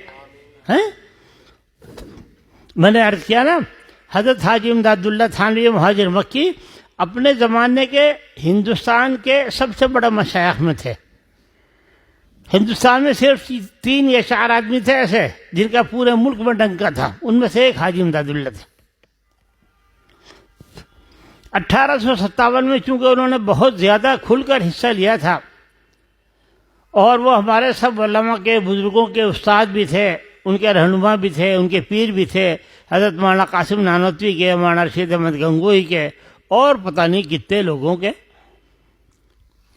میں نے عرض کیا نا، حضرت حاجی امداد اللہ تھانوی مہاجر مکی اپنے زمانے کے ہندوستان کے سب سے بڑے مشائخ میں تھے. ہندوستان میں صرف 3 یا 4 آدمی تھے ایسے جن کا پورے ملک میں ڈنکا تھا. ان میں سے ایک حاجی امداد اللہ تھے. 1857 میں چونکہ انہوں نے بہت زیادہ کھل کر حصہ لیا تھا، اور وہ ہمارے سب علماء کے، بزرگوں کے استاد بھی تھے، ان کے رہنما بھی تھے، ان کے پیر بھی تھے، حضرت مولانا قاسم نانوتوی کے، مولانا رشید احمد گنگوئی کے، اور پتہ نہیں کتنے لوگوں کے.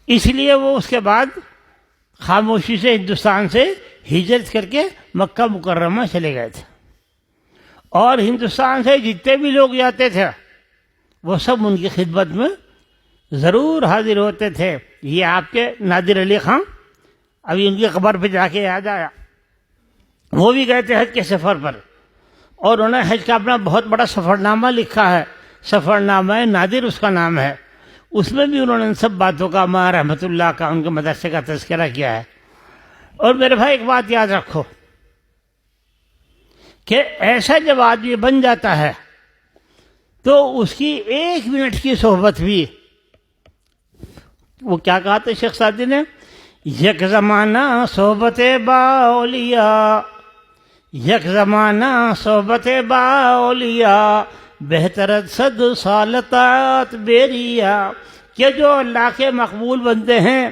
اس لیے وہ اس کے بعد خاموشی سے ہندوستان سے ہجرت کر کے مکہ مکرمہ چلے گئے تھے. اور ہندوستان سے جتنے بھی لوگ جاتے تھے وہ سب ان کی خدمت میں ضرور حاضر ہوتے تھے. یہ آپ کے نادر علی خان، ابھی ان کی قبر پہ جا کے یاد آیا، وہ بھی گئے تھے حج کے سفر پر، اور انہوں نے حج کا اپنا بہت بڑا سفر نامہ لکھا ہے. سفر نامہ نادر اس کا نام ہے. اس میں بھی انہوں نے ان سب باتوں کا، ماں رحمت اللہ کا، ان کے مدرسے کا تذکرہ کیا ہے. اور میرے بھائی ایک بات یاد رکھو کہ ایسا جب آدمی بن جاتا ہے تو اس کی 1 منٹ کی صحبت بھی، وہ کیا کہا تھا شیخ سعدی نے، یک زمانہ صحبت با اولیاء، یک زمانہ صحبت با اولیاء، بہترت صد سالتات بیریا، کہ جو اللہ کے مقبول بندے ہیں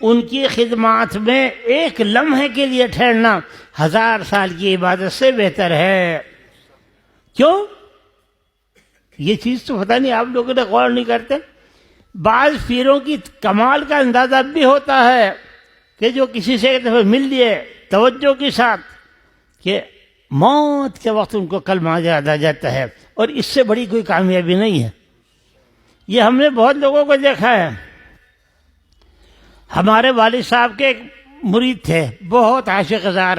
ان کی خدمات میں 1 لمحے کے لیے ٹھہرنا 1000 سال کی عبادت سے بہتر ہے۔ کیوں؟ یہ چیز تو پتہ نہیں آپ لوگوں نے غور نہیں کرتے۔ بعض پیروں کی کمال کا اندازہ بھی ہوتا ہے کہ جو کسی سے ایک دفعہ مل لیے توجہ کے ساتھ کہ موت کے وقت ان کو کلمہ یاد آ جاتا ہے، اور اس سے بڑی کوئی کامیابی نہیں ہے۔ یہ ہم نے بہت لوگوں کو دیکھا ہے۔ ہمارے والد صاحب کے ایک مرید تھے، بہت عاشق زار،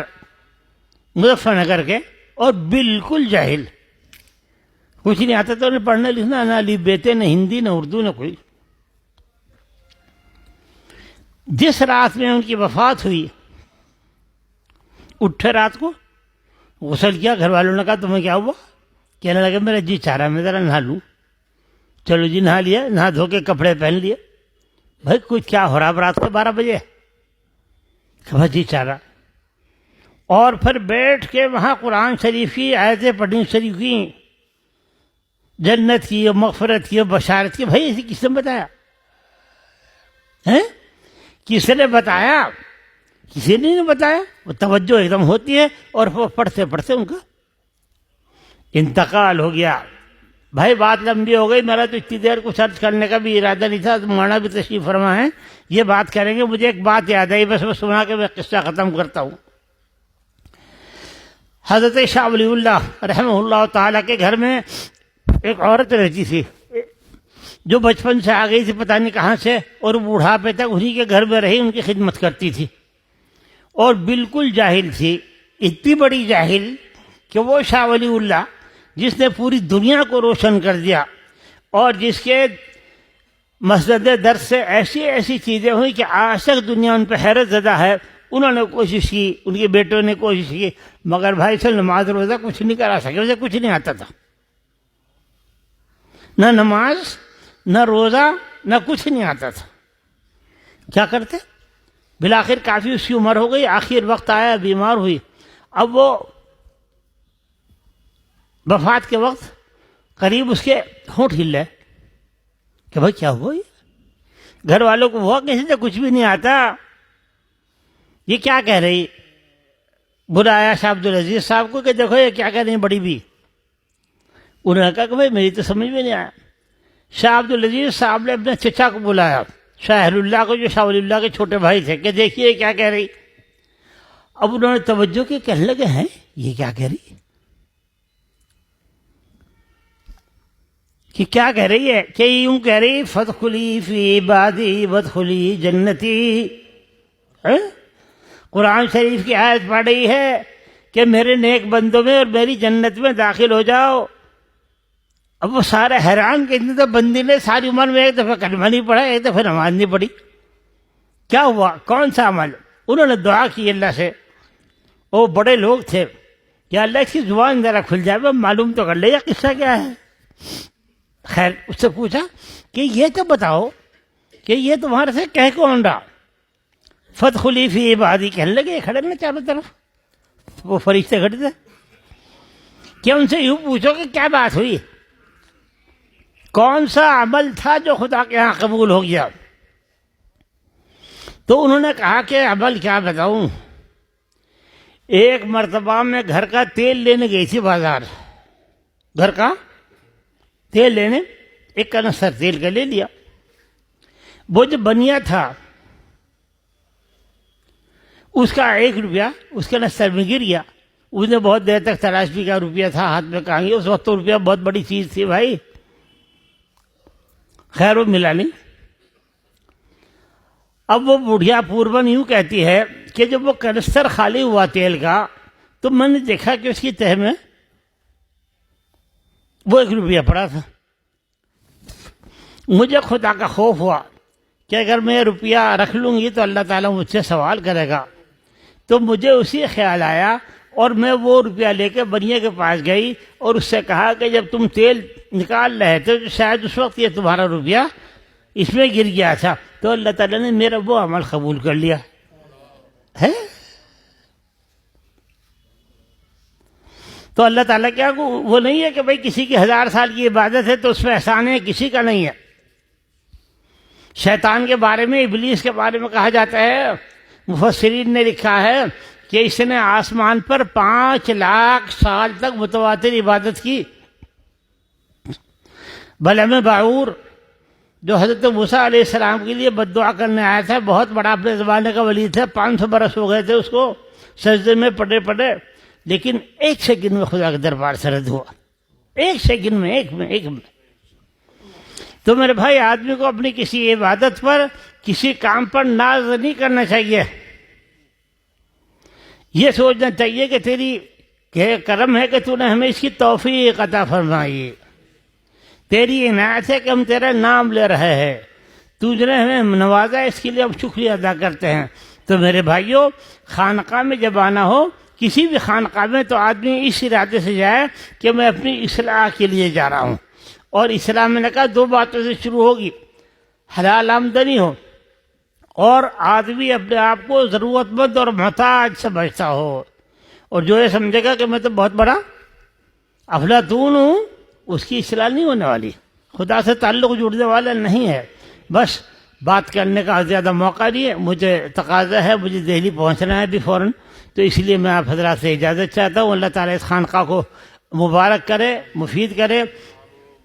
مظفر نگر کے، اور بالکل جاہل، کچھ نہیں آتا تھا انہیں پڑھنا لکھنا، نہ الف بیتے، نہ ہندی، نہ اردو، نہ کوئی۔ جس رات میں ان کی وفات ہوئی، اٹھے رات کو، غسل کیا، گھر والوں نے کہا تمہیں کیا ہوا؟ کہنے لگے میرا جی چاہ رہا میں ذرا نہا لوں۔ چلو جی نہا لیا، نہا دھو کے کپڑے پہن لیے۔ بھائی کچھ کیا ہو رہا اب رات کو 12 بجے؟ کہا جی چاہ رہا، اور پھر بیٹھ کے وہاں قرآن شریف کی آیتیں پڑھنی شریف کی، جنت کی، مغفرت کی، بشارت کی۔ بھائی اسے کس نے بتایا؟ کس نے بتایا؟ کسی نے نہیں بتایا۔ وہ توجہ ایک دم ہوتی ہے، اور وہ پڑھتے پڑھتے ان کا انتقال ہو گیا۔ بھائی بات لمبی ہو گئی، میرا تو اتنی دیر کچھ عرض کرنے کا بھی ارادہ نہیں تھا، مولانا بھی تشریف فرما ہے، یہ بات کریں گے۔ مجھے ایک بات یاد آئی، بس وہ سنا کے میں قصہ ختم کرتا ہوں۔ حضرت شاہ ولی اللہ رحمہ اللہ تعالیٰ کے گھر میں ایک عورت رہتی تھی، جو بچپن سے آ گئی تھی پتہ نہیں کہاں سے، اور بوڑھاپے تک انہی کے گھر میں رہی، ان کی خدمت کرتی تھی، اور بالکل جاہل تھی، اتنی بڑی جاہل کہ وہ شاہ ولی اللہ جس نے پوری دنیا کو روشن کر دیا، اور جس کے مسند درس سے ایسی ایسی چیزیں ہوئی کہ آج تک دنیا ان پہ حیرت زدہ ہے، انہوں نے کوشش کی، ان کے بیٹوں نے کوشش کی، مگر بھائی سے نماز روزہ کچھ نہیں کرا سکے، اسے کچھ نہیں آتا تھا، نہ نماز، نہ روزہ، نہ کچھ نہیں آتا تھا۔ کیا کرتے؟ بالآخر کافی اس کی عمر ہو گئی، آخر وقت آیا، بیمار ہوئی۔ اب وہ وفات کے وقت قریب اس کے ہونٹ ہل رہے کہ بھائی کیا ہوا؟ یہ گھر والوں کو ہوا کسی سے کچھ بھی نہیں آتا، یہ کیا کہہ رہی؟ بلایا شاہ عبدالعزیز صاحب کو کہ دیکھو یہ کیا کہہ رہی ہیں بڑی بھی۔ انہوں نے کہا کہ بھائی میری تو سمجھ میں نہیں آیا۔ شاہ عبدالعزیز صاحب نے اپنے چچا کو بلایا، شاہ اللہ کو، جو شاہ ولی اللہ کے چھوٹے بھائی تھے، کہ دیکھیے کیا کہہ رہی۔ اب انہوں نے توجہ کی، کہنے لگے ہیں یہ کیا کہہ رہی، کہ کیا کہہ رہی ہے؟ کہ یوں کہہ رہی فادخلی فی عبادی وادخلی جنتی۔ قرآن شریف کی آیت پڑھ رہی ہے کہ میرے نیک بندوں میں اور میری جنت میں داخل ہو جاؤ۔ اب وہ سارے حیران کہ اتنی تو بندی نے ساری عمر میں ایک دفعہ کلمہ نہیں پڑھا، ایک دفعہ نماز نہیں پڑھی، کیا ہوا؟ کون سا عمل؟ انہوں نے دعا کی اللہ سے، وہ بڑے لوگ تھے، کہ اللہ اس کی زبان ذرا کھل جائے، وہ معلوم تو کر لے یہ قصہ کیا ہے۔ خیر اس سے پوچھا کہ یہ تو بتاؤ کہ یہ تمہارے سے کہہ کون رہا؟ فادخلی فی عبادی، کہنے لگے یہ کھڑے نا چاروں طرف، وہ فرشتے کھڑے تھے، کہ ان سے یوں پوچھو کہ کیا بات ہوئی، کون سا عمل تھا جو خدا کے ہاں قبول ہو گیا؟ تو انہوں نے کہا کہ عمل کیا بتاؤں، ایک مرتبہ میں گھر کا تیل لینے گئی تھی بازار، گھر کا تیل لینے، ایک کنستر تیل کا لے لیا، وہ جو بنیا تھا اس کا 1 روپیہ اس کے نستر میں گر گیا۔ اس نے بہت دیر تک تلاش بھی کیا، روپیہ تھا ہاتھ میں، کہاں گیا؟ اس وقت تو روپیہ بہت بڑی چیز تھی بھائی، خیر وہ ملا نہیں۔ اب وہ بڑھیا پوربن یوں کہتی ہے کہ جب وہ کنستر خالی ہوا تیل کا، تو میں نے دیکھا کہ اس کی تہ میں وہ 1 روپیہ پڑا تھا۔ مجھے خدا کا خوف ہوا کہ اگر میں روپیہ رکھ لوں گی تو اللہ تعالیٰ مجھ سے سوال کرے گا، تو مجھے اسی خیال آیا، اور میں وہ روپیہ لے کے بنیا کے پاس گئی اور اس سے کہا کہ جب تم تیل نکال رہے تھے تو شاید اس وقت یہ تمہارا روپیہ اس میں گر گیا تھا، تو اللہ تعالیٰ نے میرا وہ عمل قبول کر لیا ہے۔ تو اللہ تعالیٰ کیا وہ نہیں ہے کہ بھئی کسی کی 1000 سال کی عبادت ہے تو اس میں احسان ہے، کسی کا نہیں ہے۔ شیطان کے بارے میں، ابلیس کے بارے میں کہا جاتا ہے، مفسرین نے لکھا ہے کہ اس نے آسمان پر 5 لاکھ سال تک متواتر عبادت کی۔ بلعم باعور جو حضرت موسیٰ علیہ السلام کے لیے بد دعا کرنے آیا تھا، بہت بڑا اپنے زمانے کا ولی تھا، 500 برس ہو گئے تھے اس کو سجدے میں پڑے پڑے، لیکن 1 سیکنڈ میں خدا کے دربار سے رد ہوا، 1 سیکنڈ میں، ایک میں۔ تو میرے بھائی، آدمی کو اپنی کسی عبادت پر، کسی کام پر ناز نہیں کرنا چاہیے، یہ سوچنا چاہیے کہ تیری کہ کرم ہے کہ تو نے ہمیں اس کی توفیق عطا فرمائی، تیری عنایت ہے کہ ہم تیرا نام لے رہے ہیں، تو نے ہمیں نوازا، اس کے لیے ہم شکریہ ادا کرتے ہیں۔ تو میرے بھائیوں، خانقاہ میں جب آنا ہو، کسی بھی خانقاہ میں، تو آدمی اس ارادے سے جائے کہ میں اپنی اصلاح کے لیے جا رہا ہوں، اور اصلاح میں نے کہا 2 باتوں سے شروع ہوگی، حلال آمدنی ہو اور آدمی اپنے آپ کو ضرورت مند اور محتاج سمجھتا ہو، اور جو یہ سمجھے گا کہ میں تو بہت بڑا افلاطون ہوں، اس کی اصلاح نہیں ہونے والی، خدا سے تعلق جڑنے والا نہیں ہے۔ بس بات کرنے کا زیادہ موقع نہیں ہے، مجھے تقاضا ہے، مجھے دہلی پہنچنا ہے بھی فوراً، تو اس لیے میں آپ حضرات سے اجازت چاہتا ہوں۔ اللہ تعالیٰ اس خانقاہ کو مبارک کرے، مفید کرے،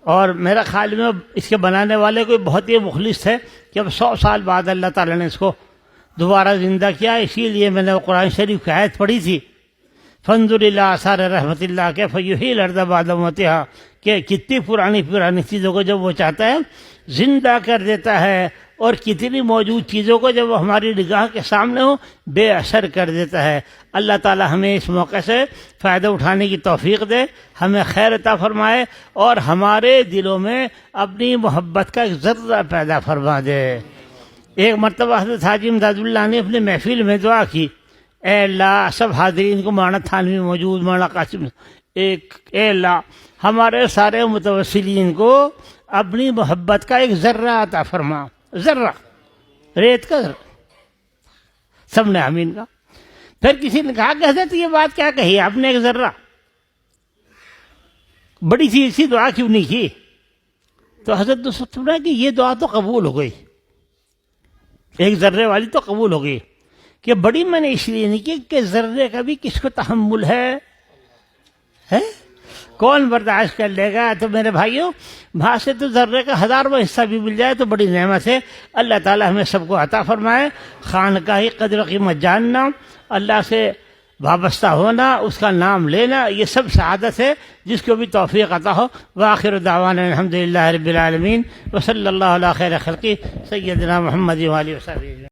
اور میرا خیال میں اس کے بنانے والے کو بہت ہی مخلص ہے کہ اب 100 سال بعد اللہ تعالیٰ نے اس کو دوبارہ زندہ کیا۔ اسی لیے میں نے قرآن شریف کی آیت پڑھی تھی، فانظر الی آثار رحمت اللہ کیف یحیی الارض بعد موتہا، کہ کتنی پرانی چیزوں کو جب وہ چاہتا ہے زندہ کر دیتا ہے، اور کتنی موجود چیزوں کو جب وہ ہماری نگاہ کے سامنے ہو بے اثر کر دیتا ہے۔ اللہ تعالی ہمیں اس موقع سے فائدہ اٹھانے کی توفیق دے، ہمیں خیر عطا فرمائے، اور ہمارے دلوں میں اپنی محبت کا ایک ذرہ پیدا فرما دے۔ ایک مرتبہ حضرت حاجی امداد اللہ نے اپنے محفل میں دعا کی، اے اللہ، سب حاضرین کو، مولانا تھانوی موجود، مولانا قاسم، اے اللہ ہمارے سارے متوسلین کو اپنی محبت کا ایک ذرہ عطا فرما، ذرہ، ریت کا ذرہ۔ سب نے آمین کہا۔ پھر کسی نے کہا کہ حضرت یہ بات کیا کہی آپ نے، ایک ذرہ، بڑی سی دعا کیوں نہیں کی؟ تو حضرت نے سنا کہ یہ دعا تو قبول ہو گئی، ایک ذرے والی تو قبول ہو گئی، کہ بڑی میں نے اس لیے نہیں کی کہ ذرے کا بھی کس کو تحمل ہے، کون برداشت کر لے گا؟ تو میرے بھائیوں، وہاں سے تو ذرے کا 1000واں حصہ بھی مل جائے تو بڑی نعمت ہے۔ اللہ تعالی ہمیں سب کو عطا فرمائے۔ خانقاہ قدر و قیمت جاننا، اللہ سے وابستہ ہونا، اس کا نام لینا، یہ سب سعادت ہے، جس کو بھی توفیق عطا ہو۔ وآخر دعوانا الحمدللہ رب العالمین، وصلی اللہ علی خیر خلقہ سیدنا محمد وآلہ وصحبہ۔